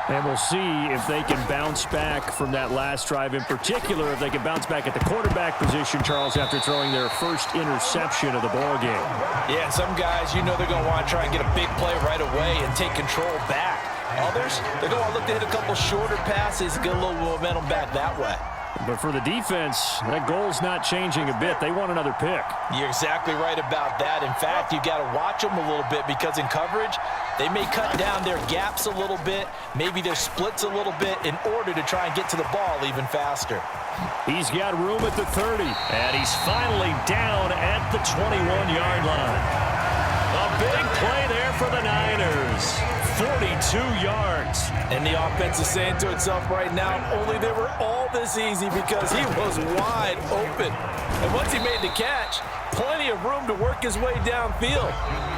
And we'll see if they can bounce back from that last drive, in particular if they can bounce back at the quarterback position, Charles, after throwing their first interception of the ball game. Yeah, some guys, you know they're going to want to try and get a big play right away and take control back. Others, they're going to look to hit a couple shorter passes, get a little momentum back that way. But for the defense, that goal's not changing a bit. They want another pick. You're exactly right about that. In fact, you got to watch them a little bit because in coverage, they may cut down their gaps a little bit, maybe their splits a little bit in order to try and get to the ball even faster. He's got room at the 30. And he's finally down at the 21-yard line. A big play there for the Niners. 42 yards. And the offense is saying to itself right now, only they were all this easy because he was wide open. And once he made the catch, plenty of room to work his way downfield.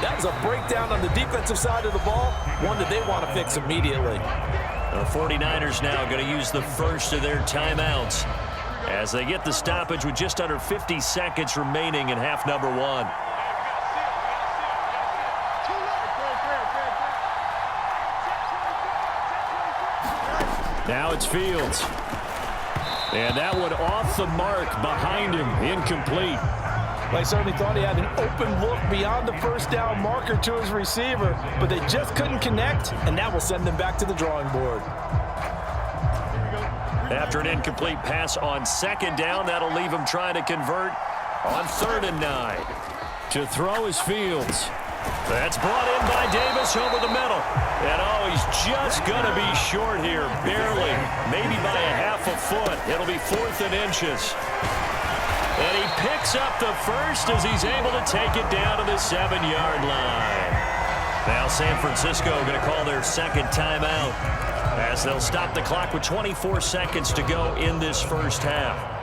That was a breakdown on the defensive side of the ball, one that they want to fix immediately. The 49ers now going to use the first of their timeouts as they get the stoppage with just under 50 seconds remaining in half number one. Now it's Fields. And that one off the mark behind him, incomplete. I certainly thought he had an open look beyond the first down marker to his receiver, but they just couldn't connect, and that will send them back to the drawing board. After an incomplete pass on second down, that'll leave him trying to convert on 3rd and 9. To throw is Fields. That's brought in by Davis over the middle. And, oh, he's just going to be short here, barely, maybe by a half a foot. It'll be 4th and inches. And he picks up the first as he's able to take it down to the 7-yard line. Now San Francisco going to call their second timeout as they'll stop the clock with 24 seconds to go in this first half.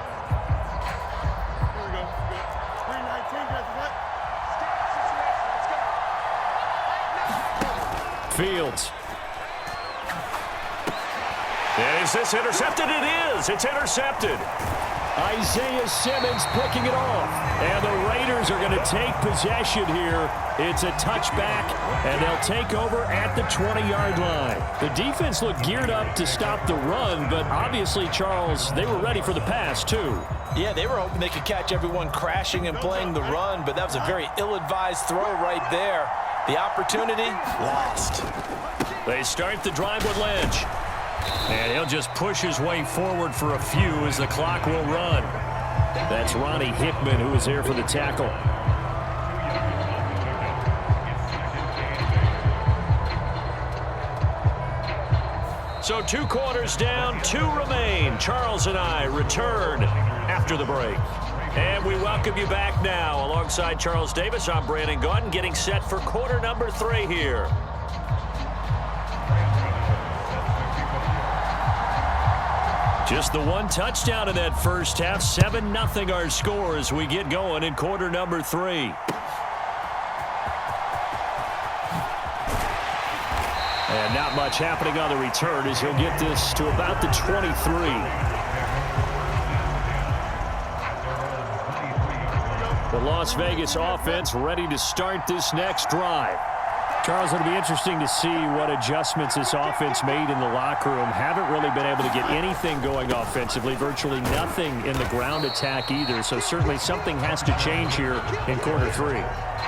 Fields. Is this intercepted? It is. It's intercepted. Isaiah Simmons picking it off. And the Raiders are going to take possession here. It's a touchback, and they'll take over at the 20-yard line. The defense looked geared up to stop the run, but obviously, Charles, they were ready for the pass, too. Yeah, they were hoping they could catch everyone crashing and playing the run, but that was a very ill-advised throw right there. The opportunity lost. They start the drive with Lynch. And he'll just push his way forward for a few as the clock will run. That's Ronnie Hickman who is there for the tackle. So 2 quarters down, 2 remain. Charles and I return after the break. And we welcome you back now. Alongside Charles Davis, I'm Brandon Gaudin, getting set for quarter number 3 here. Just the one touchdown in that first half. 7-0 our score as we get going in quarter number 3. And not much happening on the return as he'll get this to about the 23. The Las Vegas offense ready to start this next drive. Charles, it'll be interesting to see what adjustments this offense made in the locker room. Haven't really been able to get anything going offensively, virtually nothing in the ground attack either. So certainly something has to change here in quarter 3.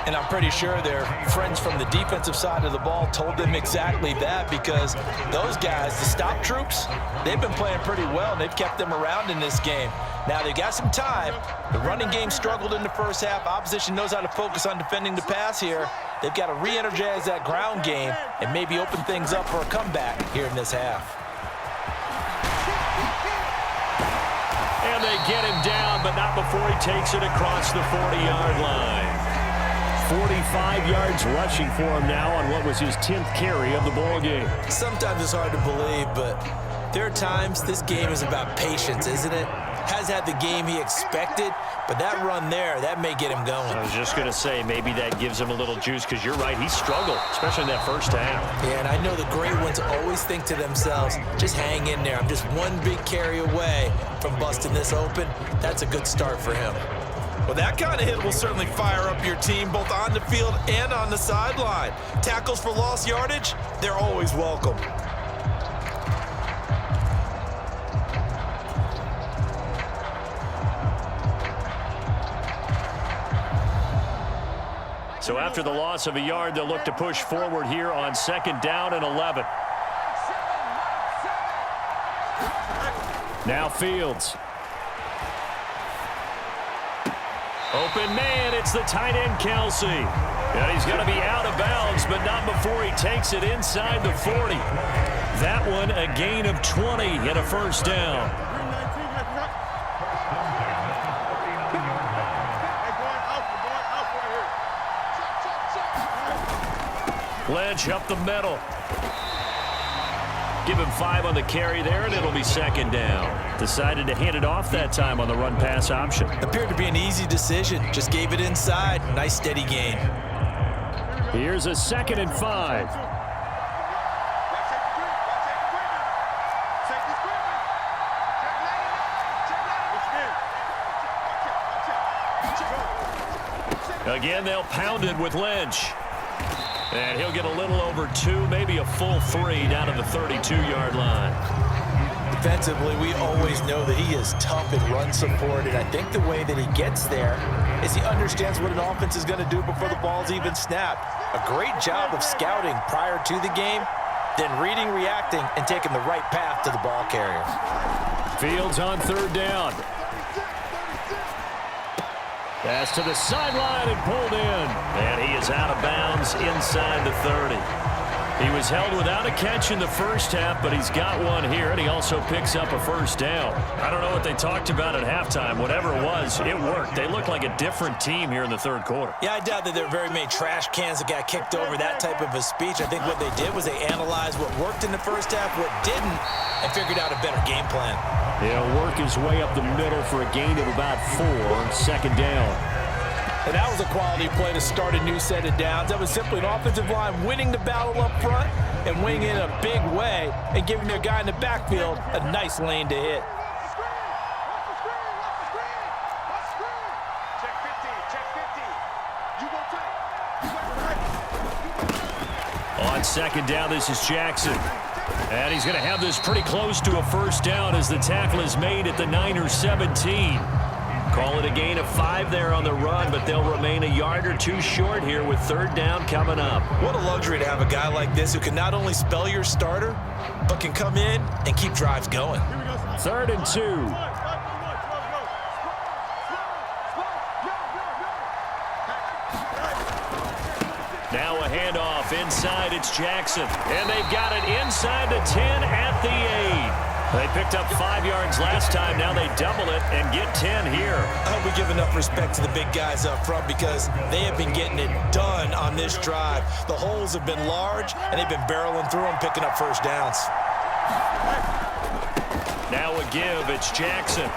And I'm pretty sure their friends from the defensive side of the ball told them exactly that, because those guys, the stop troops, they've been playing pretty well. They've kept them around in this game. Now they've got some time. The running game struggled in the first half. Opposition knows how to focus on defending the pass here. They've got to re-energize that ground game and maybe open things up for a comeback here in this half. And they get him down, but not before he takes it across the 40-yard line. 45 yards rushing for him now on what was his 10th carry of the ball game. Sometimes it's hard to believe, but there are times this game is about patience, isn't it? Has had the game he expected, but that run there, that may get him going. I was just going to say, maybe that gives him a little juice, because you're right, he struggled, especially in that first half. Yeah, and I know the great ones always think to themselves, just hang in there. I'm just one big carry away from busting this open. That's a good start for him. Well, that kind of hit will certainly fire up your team, both on the field and on the sideline. Tackles for lost yardage, they're always welcome. So after the loss of a yard, they'll look to push forward here on 2nd down and 11. Now Fields. Open man, it's the tight end, Kelsey. And he's going to be out of bounds, but not before he takes it inside the 40. That one a gain of 20 and a first down. Lynch up the middle. Give him 5 on the carry there, and it'll be 2nd down. Decided to hand it off that time on the run-pass option. Appeared to be an easy decision. Just gave it inside. Nice, steady gain. Here's a 2nd and 5. Again, they'll pound it with Lynch. And he'll get a little over 2, maybe a full 3 down to the 32-yard line. Defensively, we always know that he is tough in run support, and I think the way that he gets there is he understands what an offense is going to do before the ball's even snapped. A great job of scouting prior to the game, then reading, reacting, and taking the right path to the ball carrier. Fields on 3rd down. Pass to the sideline and pulled in. And he is out of bounds inside the 30. He was held without a catch in the first half, but he's got one here, and he also picks up a first down. I don't know what they talked about at halftime. Whatever it was, it worked. They looked like a different team here in the 3rd quarter. Yeah, I doubt that there were very many trash cans that got kicked over, that type of a speech. I think what they did was they analyzed what worked in the first half, what didn't, and figured out a better game plan. He'll work his way up the middle for a gain of about 4, 2nd down. And that was a quality play to start a new set of downs. That was simply an offensive line winning the battle up front and winning it in a big way and giving their guy in the backfield a nice lane to hit. On 2nd down, this is Jackson. And he's going to have this pretty close to a first down as the tackle is made at the Niners 17. Call it a gain of 5 there on the run, but they'll remain a yard or 2 short here with 3rd down coming up. What a luxury to have a guy like this who can not only spell your starter, but can come in and keep drives going. 3rd and 2. Now a handoff inside. It's Jackson. And they've got it inside the 10 at the 8. They picked up 5 yards last time. Now they double it and get 10 here. I hope we give enough respect to the big guys up front because they have been getting it done on this drive. The holes have been large, and they've been barreling through them, picking up first downs. Now a give. It's Jackson.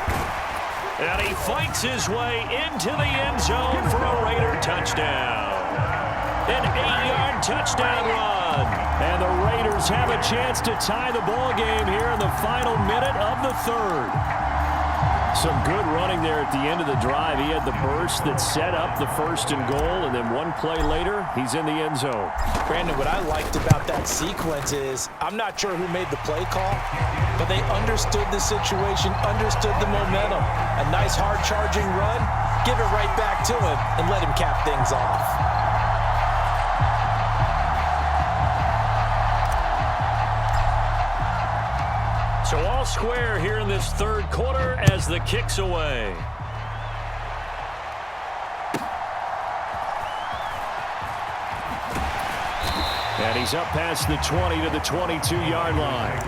And he fights his way into the end zone for a Raider touchdown. An 8-yard touchdown run. And the Raiders have a chance to tie the ball game here in the final minute of the 3rd. Some good running there at the end of the drive. He had the burst that set up the 1st and goal, and then one play later, he's in the end zone. Brandon, what I liked about that sequence is I'm not sure who made the play call, but they understood the situation, understood the momentum. A nice hard-charging run, give it right back to him, and let him cap things off. So all square here in this 3rd quarter as the kick's away. And he's up past the 20 to the 22-yard line.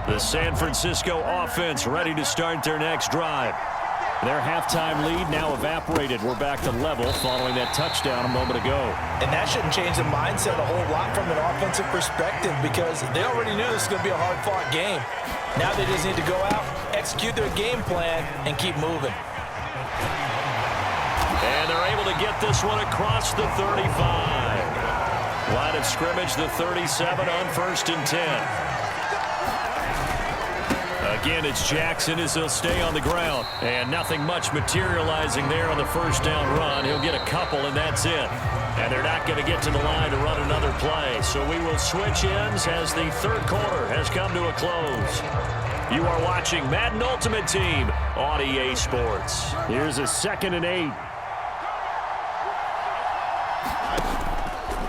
The San Francisco offense ready to start their next drive. Their halftime lead now evaporated. We're back to level following that touchdown a moment ago. And that shouldn't change the mindset a whole lot from an offensive perspective because they already knew this was going to be a hard-fought game. Now they just need to go out, execute their game plan, and keep moving. And they're able to get this one across the 35. Line of scrimmage, the 37 on 1st and 10. Again, it's Jackson as he'll stay on the ground. And nothing much materializing there on the first down run. He'll get a couple, and that's it. And they're not going to get to the line to run another play. So we will switch ends as the 3rd quarter has come to a close. You are watching Madden Ultimate Team on EA Sports. Here's a 2nd and 8.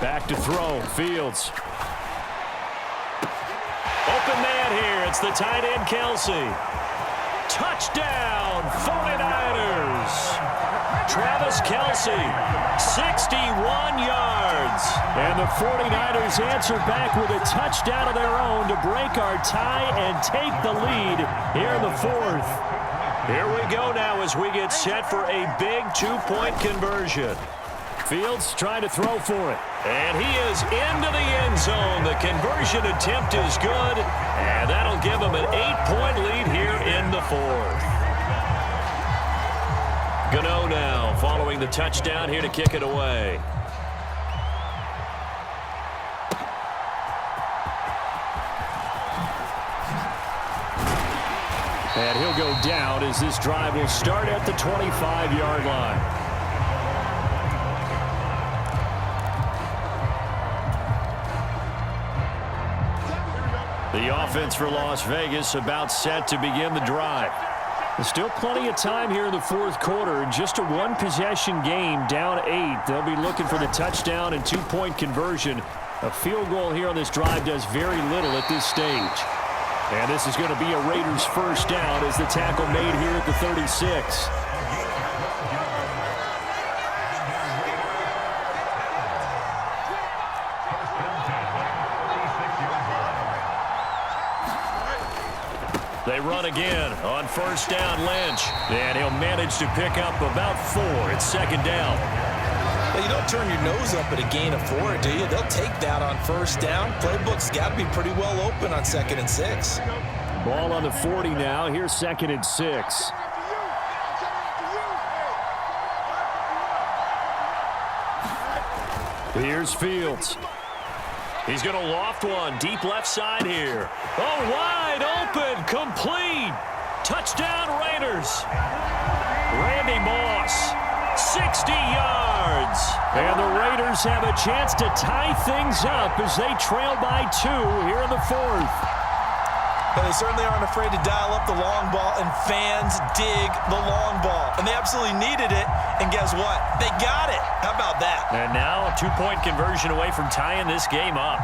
Back to throw. Fields. Open man here. It's the tight end, Kelsey. Touchdown, 49ers. Travis Kelsey, 61 yards. And the 49ers answer back with a touchdown of their own to break our tie and take the lead here in the 4th. Here we go now as we get set for a big 2-point conversion. Fields trying to throw for it. And he is into the end zone. The conversion attempt is good. And that'll give him an 8-point lead here in the 4th. Gano now following the touchdown here to kick it away. And he'll go down as this drive will start at the 25-yard line. The offense for Las Vegas about set to begin the drive. There's still plenty of time here in the 4th quarter. Just a one-possession game, down 8. They'll be looking for the touchdown and 2-point conversion. A field goal here on this drive does very little at this stage. And this is going to be a Raiders first down as the tackle made here at the 36. They run again on first down, Lynch. And he'll manage to pick up about 4. It's 2nd down. Well, you don't turn your nose up at a gain of 4, do you? They'll take that on first down. Playbook's got to be pretty well open on 2nd and 6. Ball on the 40 now. Here's 2nd and 6. Here's Fields. He's going to loft one deep left side here. Oh, wide open, complete. Touchdown, Raiders. Randy Moss, 60 yards. And the Raiders have a chance to tie things up as they trail by 2 here in the 4th. But they certainly aren't afraid to dial up the long ball, and fans dig the long ball. And they absolutely needed it, and guess what? They got it. How about that? And now a 2-point conversion away from tying this game up.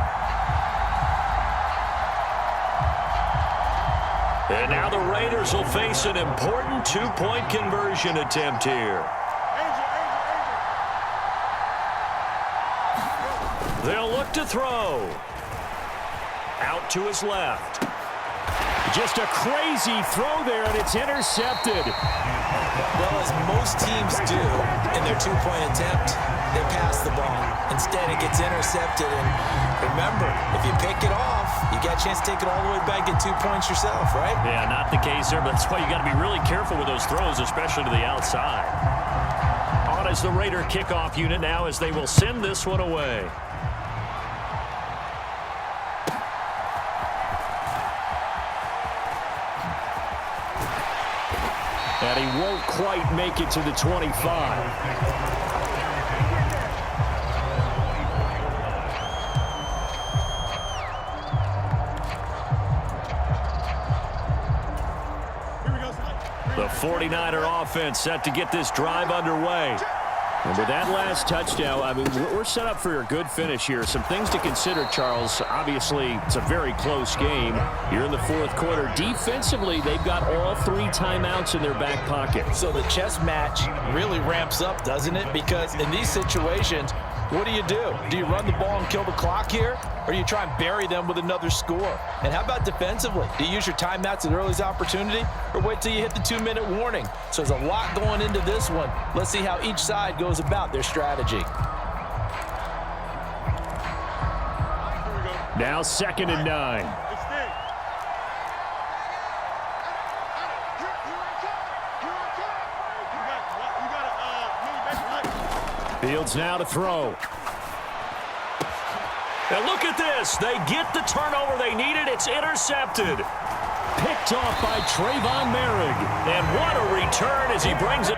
And now the Raiders will face an important 2-point conversion attempt here. They'll look to throw. Out to his left. Just a crazy throw there, and it's intercepted. Well, as most teams do in their 2-point attempt, they pass the ball. Instead, it gets intercepted. And remember, if you pick it off, you got a chance to take it all the way back, get 2 points yourself, right? Yeah, not the case there, but that's why you got to be really careful with those throws, especially to the outside. On is the Raider kickoff unit now as they will send this one away. And he won't quite make it to the 25. The 49er offense set to get this drive underway. And with that last touchdown, I mean, we're set up for a good finish here. Some things to consider, Charles. Obviously, it's a very close game. You're in the 4th quarter. Defensively, they've got all 3 timeouts in their back pocket. So the chess match really ramps up, doesn't it? Because in these situations, what do? Do you run the ball and kill the clock here? Or do you try and bury them with another score? And how about defensively? Do you use your timeouts at the earliest opportunity? Or wait till you hit the 2-minute warning? So there's a lot going into this one. Let's see how each side goes about their strategy. Now 2nd and 9. Fields now to throw. And look at this. They get the turnover they needed. It's intercepted. Picked off by Trayvon Merrick. And what a return as he brings it.